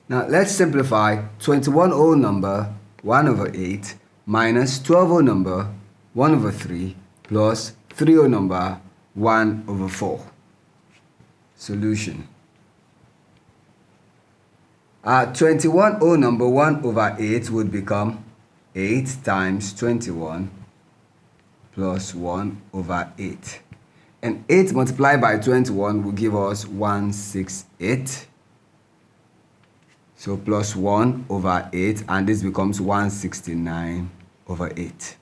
Now let's simplify 21 whole number 1 over 8 minus 12 whole number 1 over 3 plus 3 whole number 1 over 4. Solution. 21 whole number 1 over 8 would become 8 times 21 plus 1 over 8. And 8 multiplied by 21 will give us 168. So plus 1 over 8, and this becomes 169 over 8.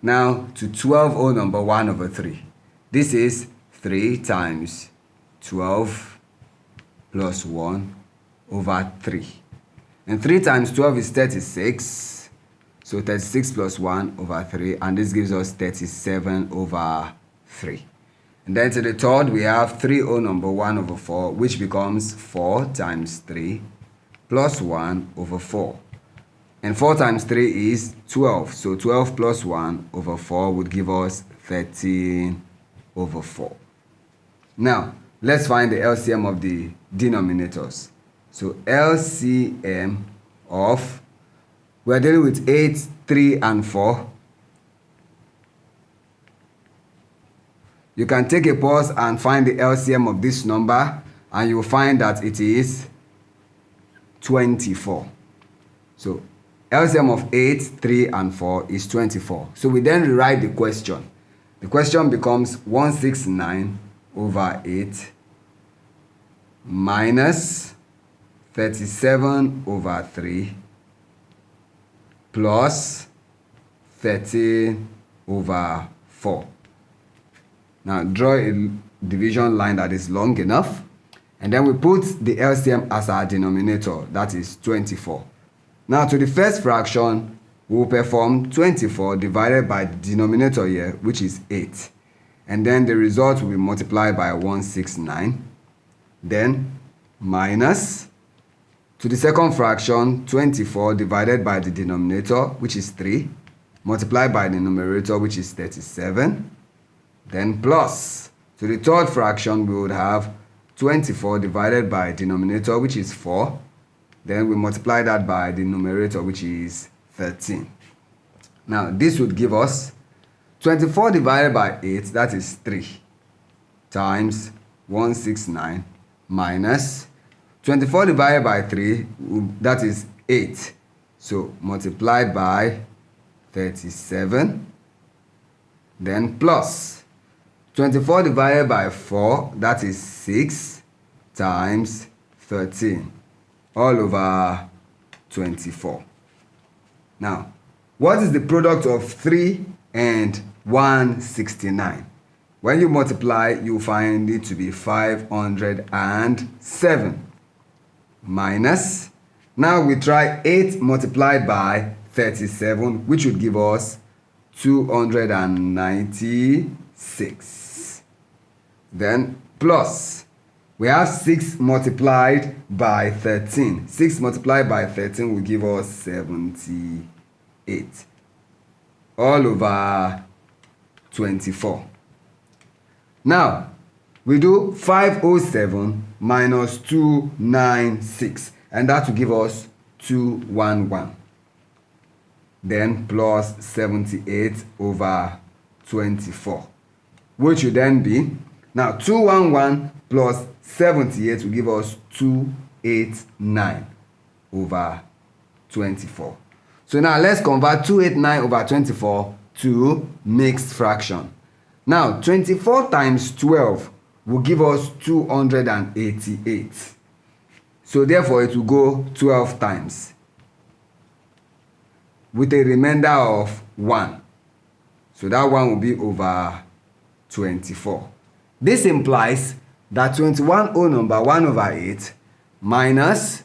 Now to 12 whole number 1 over 3. This is 3 times 12 plus 1 over 3. And 3 times 12 is 36. So 36 plus 1 over 3, and this gives us 37 over 3. And then to the third, we have 3 whole number 1 over 4, which becomes 4 times 3 plus 1 over 4. And 4 times 3 is 12. So 12 plus 1 over 4 would give us 13 over 4. Now, let's find the LCM of the denominators. So LCM of, we're dealing with 8, 3, and 4. You can take a pause and find the LCM of this number, and you will find that it is 24. So LCM of 8, 3, and 4 is 24. So we then rewrite the question. The question becomes 169 over 8 minus 37 over 3 plus 13 over 4. Now draw a division line that is long enough, and then we put the LCM as our denominator, that is 24. Now to the first fraction, we will perform 24 divided by the denominator here, which is 8. And then the result will be multiplied by 169. Then minus, to the second fraction, 24 divided by the denominator, which is 3, multiplied by the numerator, which is 37. Then plus, to the third fraction, we would have 24 divided by denominator, which is 4. Then we multiply that by the numerator, which is 13. Now, this would give us 24 divided by 8, that is 3, times 169, minus 24 divided by 3, that is 8. So, multiplied by 37, then plus 24 divided by 4, that is 6, times 13, all over 24. Now, what is the product of 3 and 169? When you multiply, you find it to be 507. Minus, now we try 8 multiplied by 37, which would give us 296. Then plus, we have 6 multiplied by 13. 6 multiplied by 13 will give us 78. All over 24. Now, we do 507 minus 296. And that will give us 211. Then plus 78 over 24. Which will then be, now 211 plus 78 will give us 289 over 24. So now let's convert 289 over 24 to mixed fraction. Now 24 times 12 will give us 288. So therefore it will go 12 times with a remainder of 1. So that one will be over 24. This implies that 21 whole number 1 over 8 minus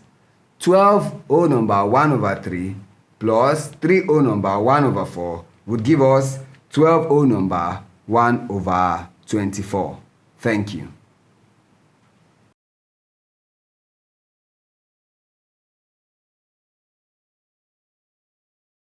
12 whole number 1 over 3 plus 3 whole number 1 over 4 would give us 12 whole number 1 over 24. Thank you.